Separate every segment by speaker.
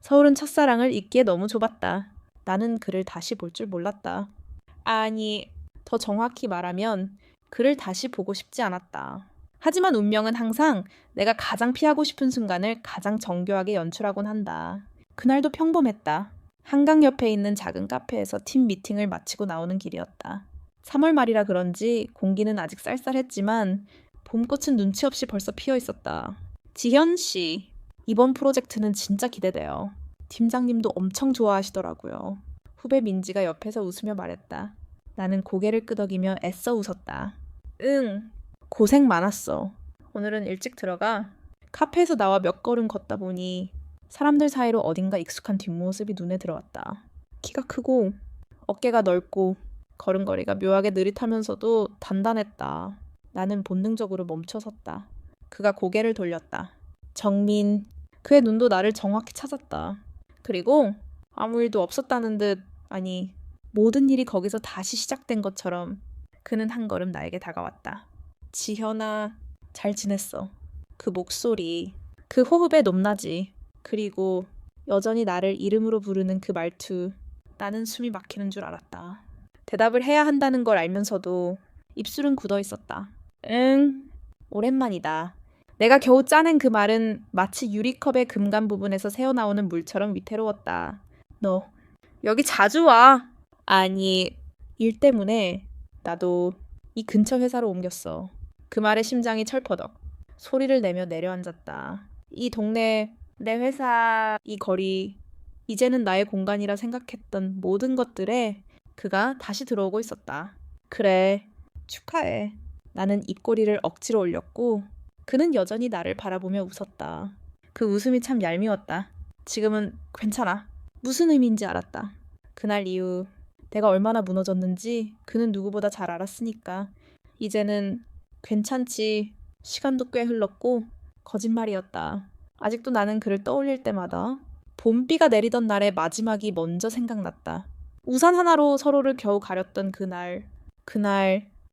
Speaker 1: 서울은 첫사랑을 잊기에 너무 좁았다. 나는 그를 다시 볼 줄 몰랐다. 아니, 더 정확히 말하면 그를 다시 보고 싶지 않았다. 하지만 운명은 항상 내가 가장 피하고 싶은 순간을 가장 정교하게 연출하곤 한다. 그날도 평범했다. 한강 옆에 있는 작은 카페에서 팀 미팅을 마치고 나오는 길이었다. 3월 말이라 그런지 공기는 아직 쌀쌀했지만 봄꽃은 눈치 없이 벌써 피어 있었다. 지현 씨, 이번 프로젝트는 진짜 기대돼요. 팀장님도 엄청 좋아하시더라고요. 후배 민지가 옆에서 웃으며 말했다. 나는 고개를 끄덕이며 애써 웃었다. 응, 고생 많았어. 오늘은 일찍 들어가. 카페에서 나와 몇 걸음 걷다 보니 사람들 사이로 어딘가 익숙한 뒷모습이 눈에 들어왔다. 키가 크고 어깨가 넓고 걸음걸이가 묘하게 느릿하면서도 단단했다. 나는 본능적으로 멈춰섰다. 그가 고개를 돌렸다. 정민. 그의 눈도 나를 정확히 찾았다. 그리고 아무 일도 없었다는 듯, 아니, 모든 일이 거기서 다시 시작된 것처럼 그는 한 걸음 나에게 다가왔다. 지현아, 잘 지냈어. 그 목소리, 그 호흡의 높낮이, 그리고 여전히 나를 이름으로 부르는 그 말투. 나는 숨이 막히는 줄 알았다. 대답을 해야 한다는 걸 알면서도 입술은 굳어 있었다. 응, 오랜만이다. 내가 겨우 짜낸 그 말은 마치 유리컵의 금간 부분에서 새어나오는 물처럼 위태로웠다. 너 여기 자주 와. 아니, 일 때문에 나도 이 근처 회사로 옮겼어. 그 말에 심장이 철퍼덕. 소리를 내며 내려앉았다. 이 동네, 내 회사, 이 거리, 이제는 나의 공간이라 생각했던 모든 것들에 그가 다시 들어오고 있었다. 그래, 축하해. 나는 입꼬리를 억지로 올렸고 그는 여전히 나를 바라보며 웃었다. 그 웃음이 참 얄미웠다. 지금은 괜찮아. 무슨 의미인지 알았다. 그날 이후 내가 얼마나 무너졌는지 그는 누구보다 잘 알았으니까 이제는 괜찮지. 시간도 꽤 흘렀고 거짓말이었다. 아직도 나는 그를 떠올릴 때마다 봄비가 내리던 날의 마지막이 먼저 생각났다. 우산 하나로 서로를 겨우 가렸던 그날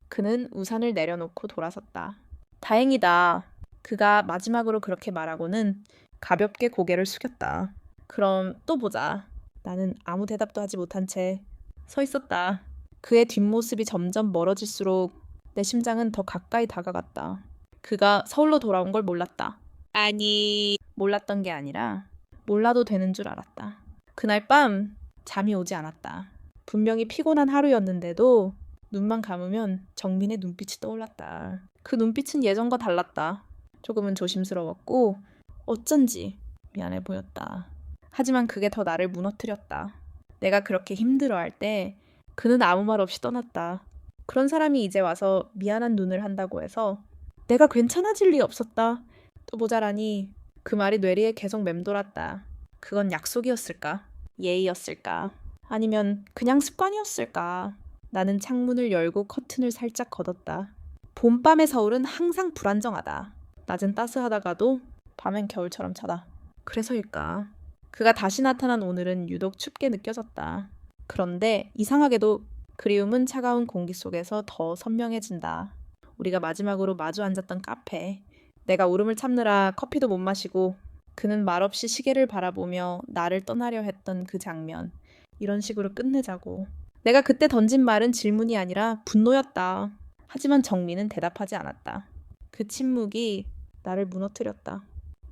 Speaker 1: 그는 우산을 내려놓고 돌아섰다. 다행이다. 그가 마지막으로 그렇게 말하고는 가볍게 고개를 숙였다. 그럼 또 보자. 나는 아무 대답도 하지 못한 채 서 있었다. 그의 뒷모습이 점점 멀어질수록 내 심장은 더 가까이 다가갔다. 그가 서울로 돌아온 걸 몰랐다. 아니, 몰랐던 게 아니라 몰라도 되는 줄 알았다. 그날 밤 잠이 오지 않았다. 분명히 피곤한 하루였는데도 눈만 감으면 정민의 눈빛이 떠올랐다. 그 눈빛은 예전과 달랐다. 조금은 조심스러웠고 어쩐지 미안해 보였다. 하지만 그게 더 나를 무너뜨렸다. 내가 그렇게 힘들어할 때 그는 아무 말 없이 떠났다. 그런 사람이 이제 와서 미안한 눈을 한다고 해서 내가 괜찮아질 리 없었다. 또 모자라니 그 말이 뇌리에 계속 맴돌았다. 그건 약속이었을까? 예의였을까? 아니면 그냥 습관이었을까? 나는 창문을 열고 커튼을 살짝 걷었다. 봄밤의 서울은 항상 불안정하다. 낮은 따스하다가도 밤엔 겨울처럼 차다. 그래서일까? 그가 다시 나타난 오늘은 유독 춥게 느껴졌다. 그런데 이상하게도 그리움은 차가운 공기 속에서 더 선명해진다. 우리가 마지막으로 마주 앉았던 카페. 내가 울음을 참느라 커피도 못 마시고 그는 말없이 시계를 바라보며 나를 떠나려 했던 그 장면. 이런 식으로 끝내자고. 내가 그때 던진 말은 질문이 아니라 분노였다. 하지만 정민은 대답하지 않았다. 그 침묵이 나를 무너뜨렸다.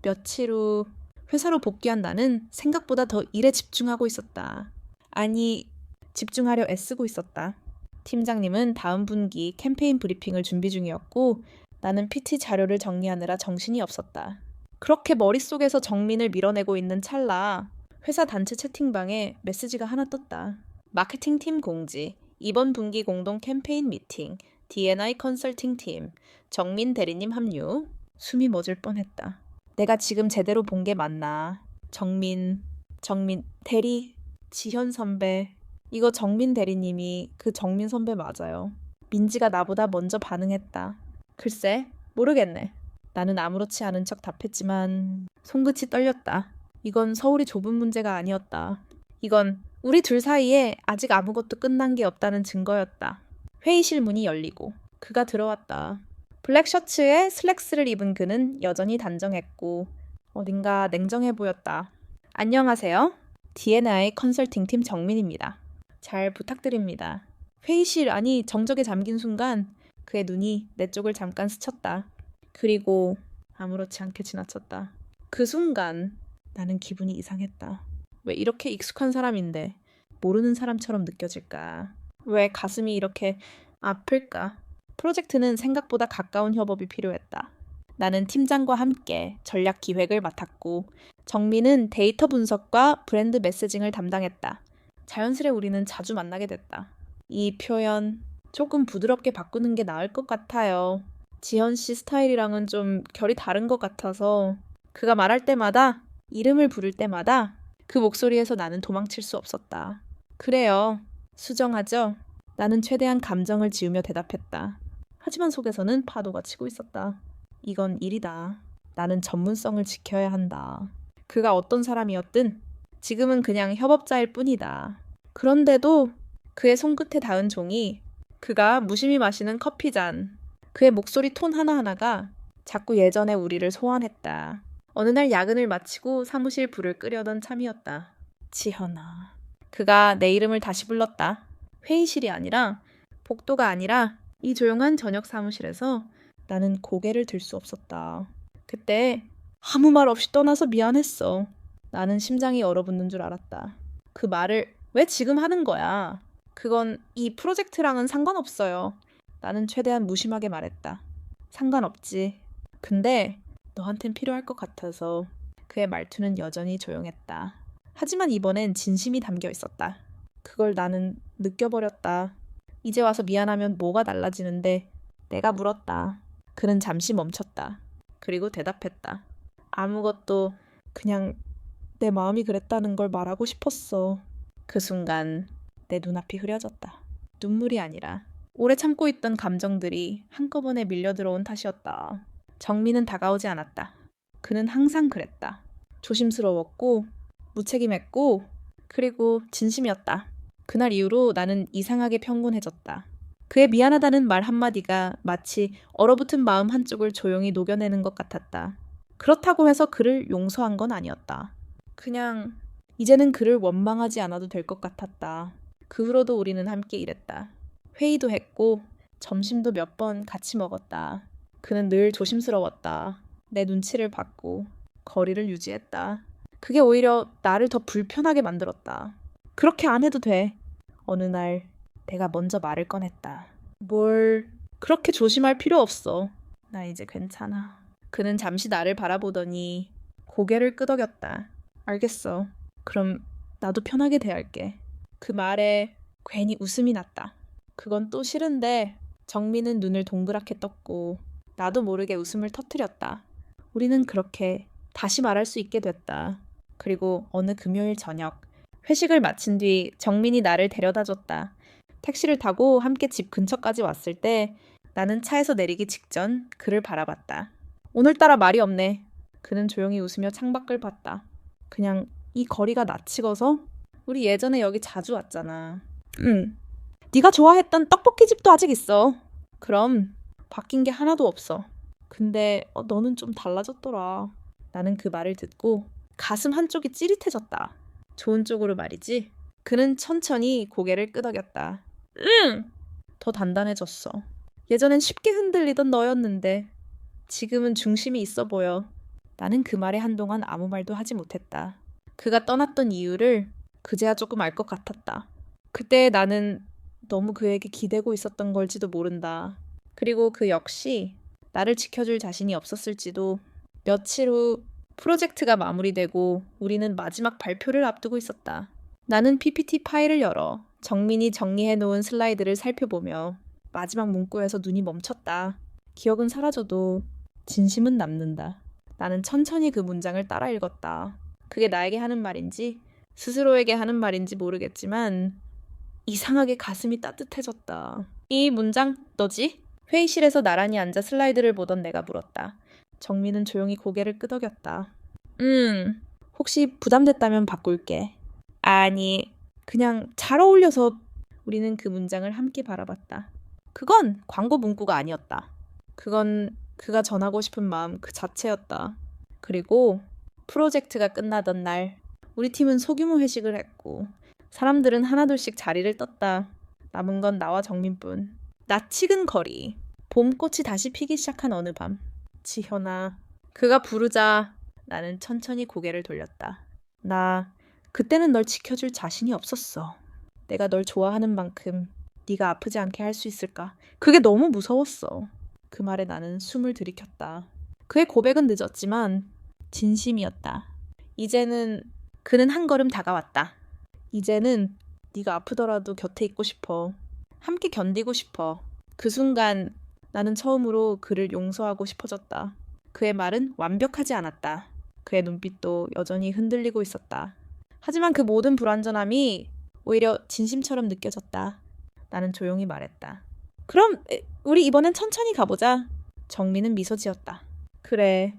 Speaker 1: 며칠 후 회사로 복귀한 나는 생각보다 더 일에 집중하고 있었다. 아니, 집중하려 애쓰고 있었다. 팀장님은 다음 분기 캠페인 브리핑을 준비 중이었고 나는 PT 자료를 정리하느라 정신이 없었다. 그렇게 머릿속에서 정민을 밀어내고 있는 찰나 회사 단체 채팅방에 메시지가 하나 떴다. 마케팅팀 공지, 이번 분기 공동 캠페인 미팅, D&I 컨설팅 팀, 정민 대리님 합류. 숨이 멎을 뻔했다. 내가 지금 제대로 본 게 맞나? 정민 대리, 지현 선배. 이거 정민 대리님이 그 정민 선배 맞아요. 민지가 나보다 먼저 반응했다. 글쎄, 모르겠네. 나는 아무렇지 않은 척 답했지만 손끝이 떨렸다. 이건 서울이 좁은 문제가 아니었다. 이건 우리 둘 사이에 아직 아무것도 끝난 게 없다는 증거였다. 회의실 문이 열리고 그가 들어왔다. 블랙 셔츠에 슬랙스를 입은 그는 여전히 단정했고 어딘가 냉정해 보였다. 안녕하세요. D&I 컨설팅팀 정민입니다. 잘 부탁드립니다. 회의실 안이 정적에 잠긴 순간 그의 눈이 내 쪽을 잠깐 스쳤다. 그리고 아무렇지 않게 지나쳤다. 그 순간 나는 기분이 이상했다. 왜 이렇게 익숙한 사람인데 모르는 사람처럼 느껴질까? 왜 가슴이 이렇게 아플까? 프로젝트는 생각보다 가까운 협업이 필요했다. 나는 팀장과 함께 전략 기획을 맡았고 정민은 데이터 분석과 브랜드 메시징을 담당했다. 자연스레 우리는 자주 만나게 됐다. 이 표현 조금 부드럽게 바꾸는 게 나을 것 같아요. 지현 씨 스타일이랑은 좀 결이 다른 것 같아서 그가 말할 때마다 이름을 부를 때마다 그 목소리에서 나는 도망칠 수 없었다. 그래요. 수정하죠? 나는 최대한 감정을 지으며 대답했다. 하지만 속에서는 파도가 치고 있었다. 이건 일이다. 나는 전문성을 지켜야 한다. 그가 어떤 사람이었든 지금은 그냥 협업자일 뿐이다. 그런데도 그의 손끝에 닿은 종이 그가 무심히 마시는 커피잔, 그의 목소리 톤 하나하나가 자꾸 예전의 우리를 소환했다. 어느 날 야근을 마치고 사무실 불을 끄려던 참이었다. 지현아. 그가 내 이름을 다시 불렀다. 회의실이 아니라, 복도가 아니라 이 조용한 저녁 사무실에서 나는 고개를 들 수 없었다. 그때 아무 말 없이 떠나서 미안했어. 나는 심장이 얼어붙는 줄 알았다. 그 말을 왜 지금 하는 거야? 그건 이 프로젝트랑은 상관없어요. 나는 최대한 무심하게 말했다. 상관없지. 근데 너한텐 필요할 것 같아서. 그의 말투는 여전히 조용했다. 하지만 이번엔 진심이 담겨 있었다. 그걸 나는 느껴버렸다. 이제 와서 미안하면 뭐가 달라지는데 내가 물었다. 그는 잠시 멈췄다. 그리고 대답했다. 아무것도 그냥 내 마음이 그랬다는 걸 말하고 싶었어. 그 순간 내 눈앞이 흐려졌다. 눈물이 아니라 오래 참고 있던 감정들이 한꺼번에 밀려들어온 탓이었다. 정민은 다가오지 않았다. 그는 항상 그랬다. 조심스러웠고 무책임했고 그리고 진심이었다. 그날 이후로 나는 이상하게 평온해졌다. 그의 미안하다는 말 한마디가 마치 얼어붙은 마음 한쪽을 조용히 녹여내는 것 같았다. 그렇다고 해서 그를 용서한 건 아니었다. 그냥 이제는 그를 원망하지 않아도 될 것 같았다. 그 후로도 우리는 함께 일했다. 회의도 했고 점심도 몇 번 같이 먹었다. 그는 늘 조심스러웠다. 내 눈치를 받고 거리를 유지했다. 그게 오히려 나를 더 불편하게 만들었다. 그렇게 안 해도 돼. 어느 날 내가 먼저 말을 꺼냈다. 뭘 그렇게 조심할 필요 없어. 나 이제 괜찮아. 그는 잠시 나를 바라보더니 고개를 끄덕였다. 알겠어. 그럼 나도 편하게 대할게. 그 말에 괜히 웃음이 났다. 그건 또 싫은데 정민은 눈을 동그랗게 떴고 나도 모르게 웃음을 터뜨렸다. 우리는 그렇게 다시 말할 수 있게 됐다. 그리고 어느 금요일 저녁 회식을 마친 뒤 정민이 나를 데려다줬다. 택시를 타고 함께 집 근처까지 왔을 때 나는 차에서 내리기 직전 그를 바라봤다. 오늘따라 말이 없네. 그는 조용히 웃으며 창밖을 봤다. 그냥 이 거리가 낯익어서? 우리 예전에 여기 자주 왔잖아. 응. 네가 좋아했던 떡볶이집도 아직 있어. 그럼 바뀐 게 하나도 없어. 근데 너는 좀 달라졌더라. 나는 그 말을 듣고 가슴 한쪽이 찌릿해졌다. 좋은 쪽으로 말이지. 그는 천천히 고개를 끄덕였다. 응! 더 단단해졌어. 예전엔 쉽게 흔들리던 너였는데 지금은 중심이 있어 보여. 나는 그 말에 한동안 아무 말도 하지 못했다. 그가 떠났던 이유를 그제야 조금 알 것 같았다. 그때 나는 너무 그에게 기대고 있었던 걸지도 모른다. 그리고 그 역시 나를 지켜줄 자신이 없었을지도. 며칠 후 프로젝트가 마무리되고 우리는 마지막 발표를 앞두고 있었다. 나는 PPT 파일을 열어 정민이 정리해놓은 슬라이드를 살펴보며 마지막 문구에서 눈이 멈췄다. 기억은 사라져도 진심은 남는다. 나는 천천히 그 문장을 따라 읽었다. 그게 나에게 하는 말인지 스스로에게 하는 말인지 모르겠지만 이상하게 가슴이 따뜻해졌다. 이 문장 너지? 회의실에서 나란히 앉아 슬라이드를 보던 내가 물었다. 정민은 조용히 고개를 끄덕였다. 혹시 부담됐다면 바꿀게. 아니, 그냥 잘 어울려서. 우리는 그 문장을 함께 바라봤다. 그건 광고 문구가 아니었다. 그건 그가 전하고 싶은 마음 그 자체였다. 그리고 프로젝트가 끝나던 날 우리 팀은 소규모 회식을 했고 사람들은 하나둘씩 자리를 떴다. 남은 건 나와 정민뿐. 낯익은 거리. 봄꽃이 다시 피기 시작한 어느 밤. 지현아. 그가 부르자 나는 천천히 고개를 돌렸다. 나 그때는 널 지켜줄 자신이 없었어. 내가 널 좋아하는 만큼 네가 아프지 않게 할 수 있을까? 그게 너무 무서웠어. 그 말에 나는 숨을 들이켰다. 그의 고백은 늦었지만 진심이었다. 이제는 그는 한 걸음 다가왔다. 이제는 네가 아프더라도 곁에 있고 싶어. 함께 견디고 싶어. 그 순간 나는 처음으로 그를 용서하고 싶어졌다. 그의 말은 완벽하지 않았다. 그의 눈빛도 여전히 흔들리고 있었다. 하지만 그 모든 불완전함이 오히려 진심처럼 느껴졌다. 나는 조용히 말했다. 그럼 우리 이번엔 천천히 가보자. 정민은 미소 지었다. 그래,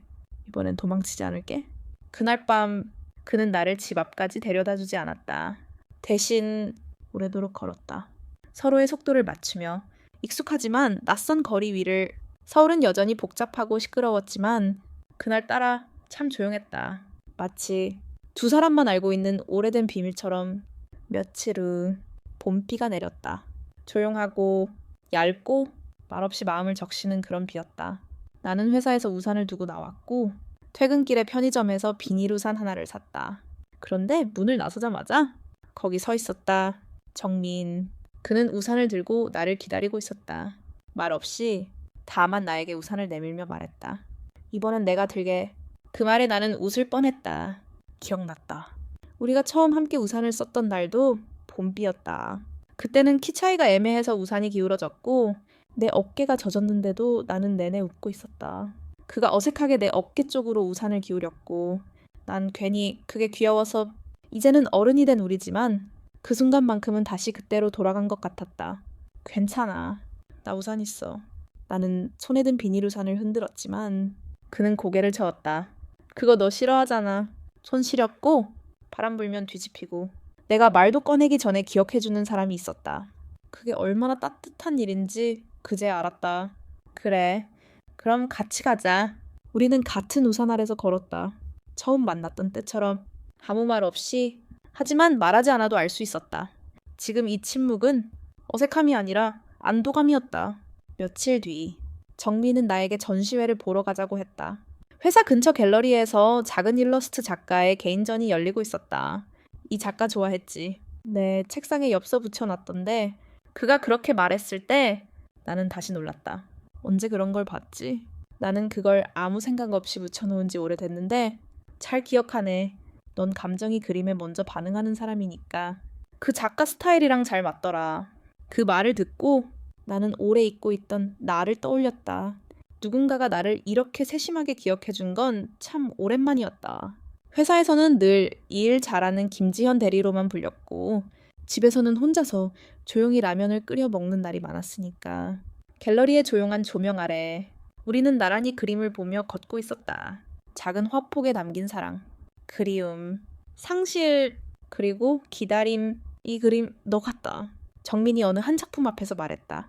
Speaker 1: 이번엔 도망치지 않을게. 그날 밤 그는 나를 집 앞까지 데려다 주지 않았다. 대신 오래도록 걸었다. 서로의 속도를 맞추며 익숙하지만 낯선 거리 위를. 서울은 여전히 복잡하고 시끄러웠지만 그날따라 참 조용했다. 마치 두 사람만 알고 있는 오래된 비밀처럼. 며칠 후 봄비가 내렸다. 조용하고 얇고 말없이 마음을 적시는 그런 비였다. 나는 회사에서 우산을 두고 나왔고 퇴근길에 편의점에서 비닐 우산 하나를 샀다. 그런데 문을 나서자마자 거기 서 있었다. 정민. 그는 우산을 들고 나를 기다리고 있었다. 말 없이 다만 나에게 우산을 내밀며 말했다. 이번엔 내가 들게. 그 말에 나는 웃을 뻔했다. 기억났다. 우리가 처음 함께 우산을 썼던 날도 봄비였다. 그때는 키 차이가 애매해서 우산이 기울어졌고 내 어깨가 젖었는데도 나는 내내 웃고 있었다. 그가 어색하게 내 어깨 쪽으로 우산을 기울였고 난 괜히 그게 귀여워서. 이제는 어른이 된 우리지만 그 순간만큼은 다시 그때로 돌아간 것 같았다. 괜찮아. 나 우산 있어. 나는 손에 든 비닐 우산을 흔들었지만 그는 고개를 저었다. 그거 너 싫어하잖아. 손 시렸고 바람 불면 뒤집히고. 내가 말도 꺼내기 전에 기억해주는 사람이 있었다. 그게 얼마나 따뜻한 일인지 그제야 알았다. 그래, 그럼 같이 가자. 우리는 같은 우산 아래서 걸었다. 처음 만났던 때처럼 아무 말 없이. 하지만 말하지 않아도 알 수 있었다. 지금 이 침묵은 어색함이 아니라 안도감이었다. 며칠 뒤 정민은 나에게 전시회를 보러 가자고 했다. 회사 근처 갤러리에서 작은 일러스트 작가의 개인전이 열리고 있었다. 이 작가 좋아했지. 내 책상에 엽서 붙여놨던데 그가 그렇게 말했을 때 나는 다시 놀랐다. 언제 그런 걸 봤지? 나는 그걸 아무 생각 없이 붙여놓은 지 오래됐는데 잘 기억하네. 넌 감정이 그림에 먼저 반응하는 사람이니까. 그 작가 스타일이랑 잘 맞더라. 그 말을 듣고 나는 오래 잊고 있던 나를 떠올렸다. 누군가가 나를 이렇게 세심하게 기억해준 건 참 오랜만이었다. 회사에서는 늘 일 잘하는 김지현 대리로만 불렸고 집에서는 혼자서 조용히 라면을 끓여 먹는 날이 많았으니까. 갤러리의 조용한 조명 아래 우리는 나란히 그림을 보며 걷고 있었다. 작은 화폭에 담긴 사랑, 그리움, 상실, 그리고 기다림. 이 그림 너 같다. 정민이 어느 한 작품 앞에서 말했다.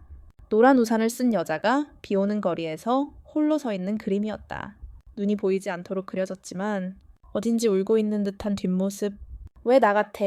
Speaker 1: 노란 우산을 쓴 여자가 비 오는 거리에서 홀로 서 있는 그림이었다. 눈이 보이지 않도록 그려졌지만 어딘지 울고 있는 듯한 뒷모습. 왜 나 같아.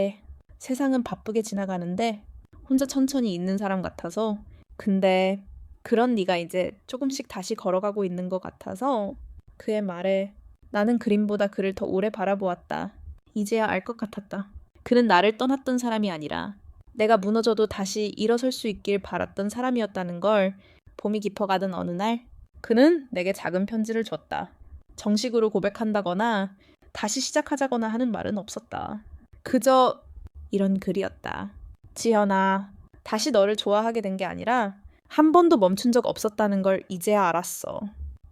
Speaker 1: 세상은 바쁘게 지나가는데 혼자 천천히 있는 사람 같아서. 근데 그런 네가 이제 조금씩 다시 걸어가고 있는 것 같아서. 그의 말에 나는 그림보다 그를 더 오래 바라보았다. 이제야 알 것 같았다. 그는 나를 떠났던 사람이 아니라 내가 무너져도 다시 일어설 수 있길 바랐던 사람이었다는 걸. 봄이 깊어가던 어느 날 그는 내게 작은 편지를 줬다. 정식으로 고백한다거나 다시 시작하자거나 하는 말은 없었다. 그저 이런 글이었다. 지현아, 다시 너를 좋아하게 된 게 아니라 한 번도 멈춘 적 없었다는 걸 이제야 알았어.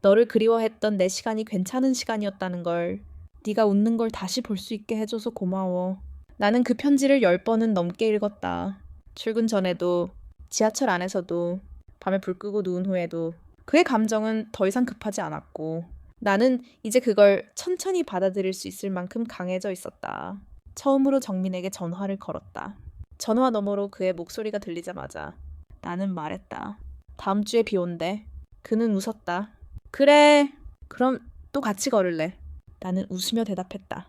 Speaker 1: 너를 그리워했던 내 시간이 괜찮은 시간이었다는 걸. 네가 웃는 걸 다시 볼 수 있게 해줘서 고마워. 나는 그 편지를 10번은 넘게 읽었다. 출근 전에도, 지하철 안에서도, 밤에 불 끄고 누운 후에도. 그의 감정은 더 이상 급하지 않았고 나는 이제 그걸 천천히 받아들일 수 있을 만큼 강해져 있었다. 처음으로 정민에게 전화를 걸었다. 전화 너머로 그의 목소리가 들리자마자 나는 말했다. 다음 주에 비 온대. 그는 웃었다. 그래, 그럼 또 같이 걸을래. 나는 웃으며 대답했다.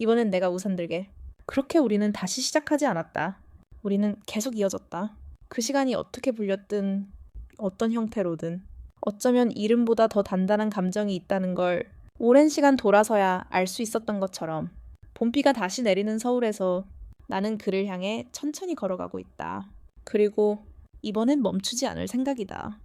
Speaker 1: 이번엔 내가 우산 들게. 그렇게 우리는 다시 시작하지 않았다. 우리는 계속 이어졌다. 그 시간이 어떻게 불렸든 어떤 형태로든 어쩌면 이름보다 더 단단한 감정이 있다는 걸 오랜 시간 돌아서야 알 수 있었던 것처럼 봄비가 다시 내리는 서울에서 나는 그를 향해 천천히 걸어가고 있다. 그리고 이번엔 멈추지 않을 생각이다.